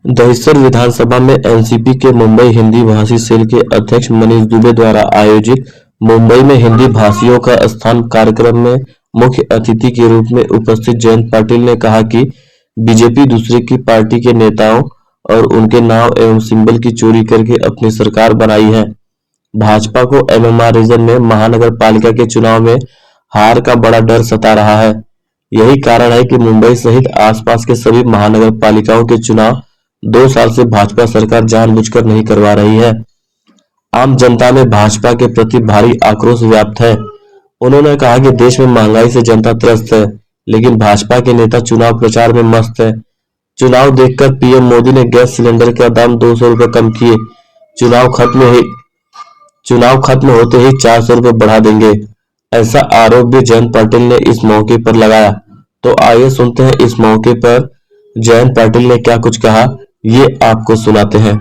दहिसर विधानसभा में एनसीपी के मुंबई हिंदी भाषी सेल के अध्यक्ष मनीष दुबे द्वारा आयोजित मुंबई में हिंदी भाषियों का स्थान कार्यक्रम में मुख्य अतिथि के रूप में उपस्थित जयंत पाटिल ने कहा कि बीजेपी दूसरे की पार्टी के नेताओं और उनके नाम एवं सिंबल की चोरी करके अपनी सरकार बनाई है। भाजपा को एमएमआर रीजन में महानगर पालिका के चुनाव में हार का बड़ा डर सता रहा है। यही कारण है कि मुंबई सहित आसपास के सभी महानगर पालिकाओं के चुनाव 2 साल से भाजपा सरकार जानबूझकर नहीं करवा रही है। आम जनता में भाजपा के प्रति भारी आक्रोश व्याप्त है। उन्होंने कहा कि देश में महंगाई से जनता त्रस्त है, लेकिन भाजपा के नेता चुनाव प्रचार में मस्त है। चुनाव देखकर पीएम मोदी ने गैस सिलेंडर का दाम 200 रुपए कम किए। चुनाव खत्म होते ही 400 रुपए बढ़ा देंगे, ऐसा आरोप भी जयंत पाटिल ने इस मौके पर लगाया। तो आइए सुनते हैं इस मौके पर जयंत पाटिल ने क्या कुछ कहा, ये आपको सुनाते हैं।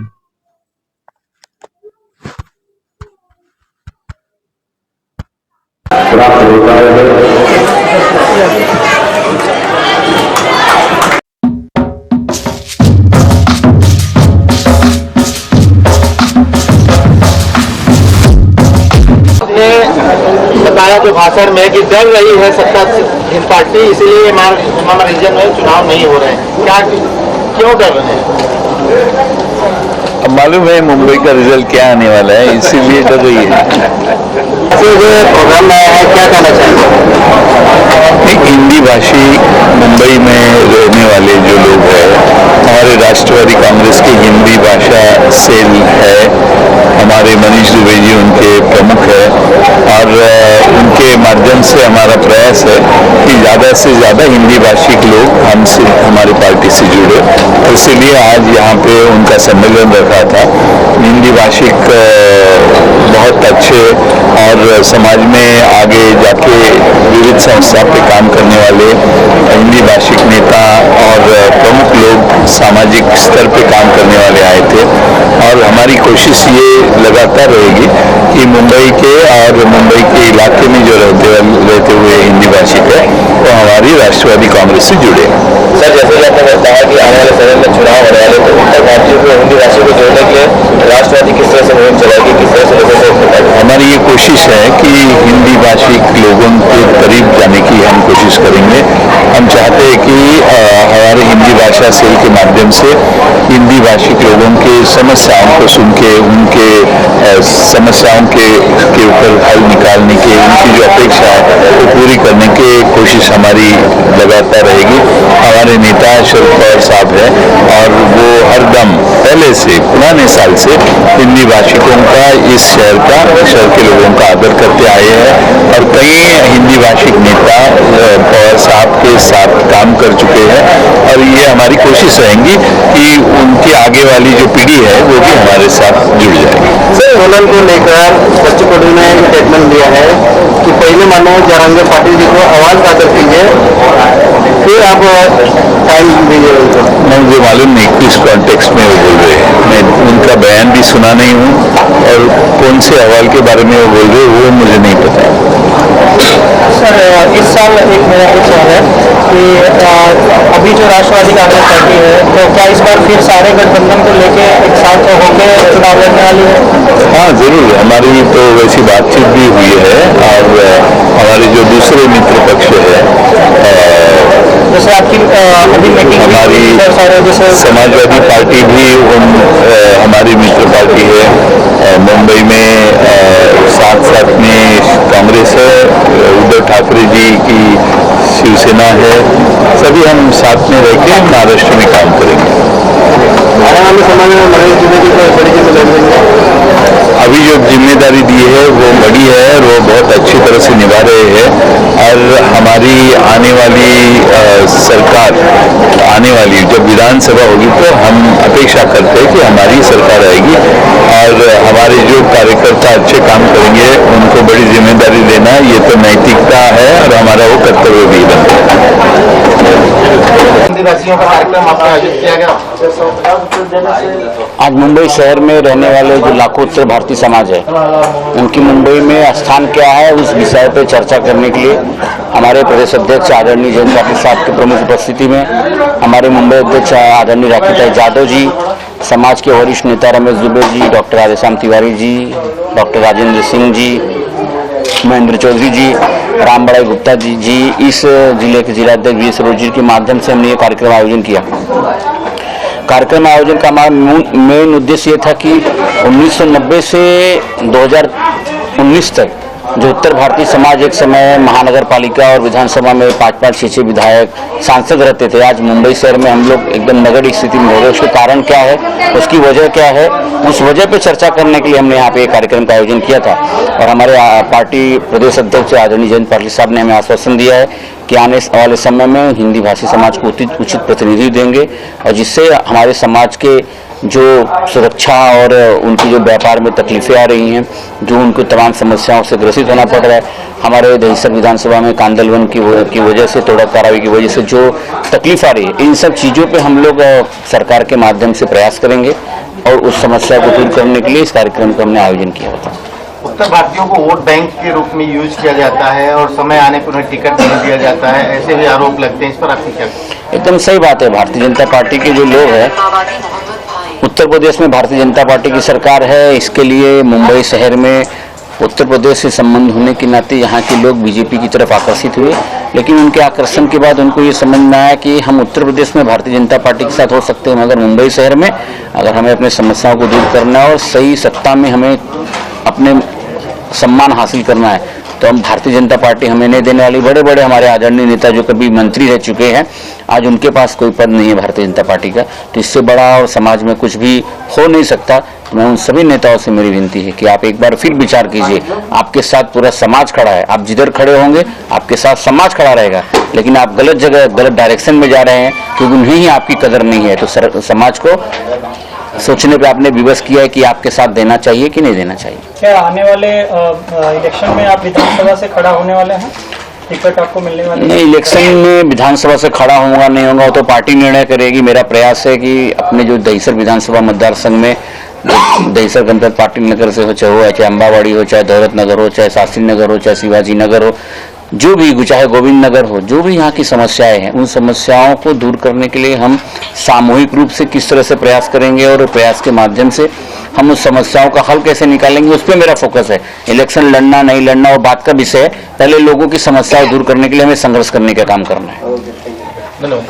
बताया जो भाषण में कि डर रही है सत्ता पार्टी, इसीलिए हमारा रीजन में चुनाव नहीं हो रहे हैं। क्या क्यों डर रहे हैं? अब मालूम है मुंबई का रिजल्ट क्या आने वाला है, इसीलिए डर रही है। प्रोग्राम में आया है, क्या कहना चाहिए? हिंदी भाषी मुंबई में रहने वाले जो लोग हैं, हमारे राष्ट्रवादी कांग्रेस की हिंदी भाषा सेल है, हमारे मनीष दुबे जी उनके प्रमुख है और उनके माध्यम से हमारा प्रयास है कि ज़्यादा से ज़्यादा हिंदी भाषिक लोग हमसे हमारी पार्टी से जुड़े। तो इसलिए आज यहाँ पे उनका सम्मेलन रखा था। हिंदी भाषिक बहुत अच्छे और समाज में आगे जाके विविध संस्था पे काम करने वाले हिंदी भाषिक नेता और प्रमुख लोग सामाजिक स्तर पे काम करने वाले आए थे और हमारी कोशिश ये लगातार रहेगी कि मुंबई के और मुंबई के इलाके में जो रहते हुए हिंदी भाषिक है वो हमारी राष्ट्रवादी कांग्रेस से जुड़े। सर, जैसे कि आपने बताया कि आने वाले समय में चुनाव होने वाले, तो उत्तर भारतीयों को हिंदी भाषा को जोड़ने के लिए राष्ट्रवादी किस तरह से मुहिम चलाएगी, किस तरह से लोगों को? हमारी ये कोशिश है कि हिंदी भाषिक लोगों के करीब जाने की हम कोशिश करेंगे। हम चाहते हैं कि हमारे हिंदी भाषा सेल के माध्यम से हिंदी भाषिक लोगों के समस्याओं को सुन के उनके समस्याओं के ऊपर हल निकालने के, उनकी जो अपेक्षा है वो पूरी करने की कोशिश हमारी लगातार रहेगी। हमारे नेता शरद पवार साहब हैं और वो हरदम पहले से पुराने साल से हिंदी भाषिकों का इस शहर के लोगों का आदर करते आए हैं और कई हिंदी भाषिक नेता पवार साहब के साथ काम कर चुके हैं और ये हमारी कोशिश रहेगी कि उनकी आगे वाली जो पीढ़ी है वो भी हमारे साथ जुड़ जाएगी। सर, होलन को लेकर बच्चों ने स्टेटमेंट दिया है कि पहले मनोज जरांगे पाटिल जी को आवाज आदर कीजिए, फिर आप टाइम दीजिए उनको। मुझे मालूम नहीं किस कॉन्टेक्स्ट में वो बोल रहे हैं, मैं उनका बयान भी सुना नहीं हूँ और कौन से अहवाल के बारे में वो बोल रहे हैं वो मुझे नहीं पता। सर, इस साल एक मेरा एक सवाल है कि अभी जो राष्ट्रवादी कांग्रेस पार्टी है, तो क्या इस बार फिर सारे गठबंधन को लेके एक साथ होकर चुनाव लड़ने वाली है? हाँ जरूर, हमारी तो वैसी बातचीत भी हुई है और हमारे जो दूसरे मित्र पक्ष है जैसे आपकी अभी मीटिंग हमारी जैसे समाजवादी पार्टी भी हमारी मित्र पार्टी है। मुंबई में साथ में कांग्रेस है, उद्धव ठाकरे जी की शिवसेना है, सभी हम साथ में रह के महाराष्ट्र में काम करेंगे। आने वाले समय में मनीष दुबे जी को बड़ी जिम्मेदारी अभी जो जिम्मेदारी दी है वो बड़ी है और वो बहुत अच्छी तरह से निभा रहे हैं और हमारी आने वाली सरकार जब विधानसभा होगी तो हम अपेक्षा करते हैं कि हमारी सरकार आएगी और हमारे जो कार्यकर्ता अच्छे काम करेंगे उनको बड़ी जिम्मेदारी देना ये तो नैतिकता है और हमारा वो कर्तव्य भी है। भाषियों का कार्यक्रम आपका आयोजित किया गया। आज मुंबई शहर में रहने वाले जो लाखों उत्तर भारतीय समाज है, उनकी मुंबई में स्थान क्या है, उस विषय पर चर्चा करने के लिए हमारे प्रदेश अध्यक्ष आदरणीय जयंत पाटिल साहब की प्रमुख उपस्थिति में हमारे मुंबई अध्यक्ष आदरणीय राकेश यादव जी, समाज के वरिष्ठ नेता रमेश दुबे जी, डॉक्टर राधेश्याम तिवारी जी, डॉक्टर राजेंद्र सिंह जी, महेंद्र चौधरी जी, रामबड़ाई गुप्ता जी, इस जिले के जिलाध्यक्ष वी सरोज जी के माध्यम से हमने ये कार्यक्रम आयोजन किया। कार्यक्रम आयोजन का हमारा मेन उद्देश्य ये था कि 1990 से 2019 तक जो उत्तर भारतीय समाज एक समय महानगर पालिका और विधानसभा में 5-5, 6-6 विधायक सांसद रहते थे, आज मुंबई शहर में हम लोग एकदम नगरीय स्थिति में हो गए। उसके कारण क्या है, उसकी वजह क्या है, उस वजह पे चर्चा करने के लिए हमने यहाँ पे एक कार्यक्रम का आयोजन किया था। और हमारे पार्टी प्रदेश अध्यक्ष आदरणीय जयंत पाटिल साहब ने हमें आश्वासन दिया है कि आने वाले समय में हिंदी भाषी समाज को उचित प्रतिनिधि देंगे, और जिससे हमारे समाज के जो सुरक्षा और उनकी जो व्यापार में तकलीफें आ रही हैं, जो उनको तमाम समस्याओं से ग्रसित होना पड़ रहा है, हमारे दहिसर विधानसभा में कांदलवन की वजह से, तोड़ा कार्रवाई की वजह से जो तकलीफ आ रही है, इन सब चीज़ों पे हम लोग सरकार के माध्यम से प्रयास करेंगे और उस समस्या को दूर करने के लिए इस कार्यक्रम का हमने आयोजन किया था। उत्तर भारतीयों को वोट बैंक के रूप में यूज किया जाता है और समय आने पर उन्हें टिकट नहीं दिया जाता है, ऐसे भी आरोप लगते हैं, इस पर आपकी क्या? एकदम सही बात है। भारतीय जनता पार्टी के जो लोग हैं, उत्तर प्रदेश में भारतीय जनता पार्टी की सरकार है, इसके लिए मुंबई शहर में उत्तर प्रदेश से संबंध होने के नाते यहाँ के लोग बीजेपी की तरफ आकर्षित हुए, लेकिन उनके आकर्षण के बाद उनको ये समझ में आया कि हम उत्तर प्रदेश में भारतीय जनता पार्टी के साथ हो सकते हैं, मगर मुंबई शहर में अगर हमें अपनी समस्याओं को दूर करना है और सही सत्ता में हमें अपने सम्मान हासिल करना है, तो हम भारतीय जनता पार्टी हमें नहीं देने वाली। बड़े बड़े हमारे आदरणीय नेता जो कभी मंत्री रह चुके हैं, आज उनके पास कोई पद नहीं है भारतीय जनता पार्टी का, तो इससे बड़ा और समाज में कुछ भी हो नहीं सकता। मैं उन सभी नेताओं से मेरी विनती है कि आप एक बार फिर विचार कीजिए। आपके साथ पूरा समाज खड़ा है, आप जिधर खड़े होंगे आपके साथ समाज खड़ा रहेगा, लेकिन आप गलत जगह गलत डायरेक्शन में जा रहे हैं क्योंकि उन्हें ही आपकी कदर नहीं है। तो समाज को सोचने पे आपने विवश किया है कि आपके साथ देना चाहिए कि नहीं देना चाहिए। क्या आने वाले इलेक्शन में आप विधानसभा से खड़ा होने वाले हैं? टिकट आपको मिलने वाली? नहीं, इलेक्शन में विधानसभा से खड़ा होगा नहीं होगा तो पार्टी निर्णय करेगी। मेरा प्रयास है कि अपने जो दहिसर विधानसभा मतदार संघ में दहिसर गणतंत्र पार्टी नगर से हो, चाहे अम्बावाड़ी हो, चाहे दौलत नगर हो, चाहे शास्त्री नगर हो, चाहे शिवाजी नगर हो, जो भी, चाहे गोविंद नगर हो, जो भी यहाँ की समस्याएं हैं, उन समस्याओं को दूर करने के लिए हम सामूहिक रूप से किस तरह से प्रयास करेंगे और प्रयास के माध्यम से हम उस समस्याओं का हल कैसे निकालेंगे, उस पर मेरा फोकस है। इलेक्शन लड़ना नहीं लड़ना वो बात का विषय है, पहले लोगों की समस्याएं दूर करने के लिए हमें संघर्ष करने का काम करना है। धन्यवाद।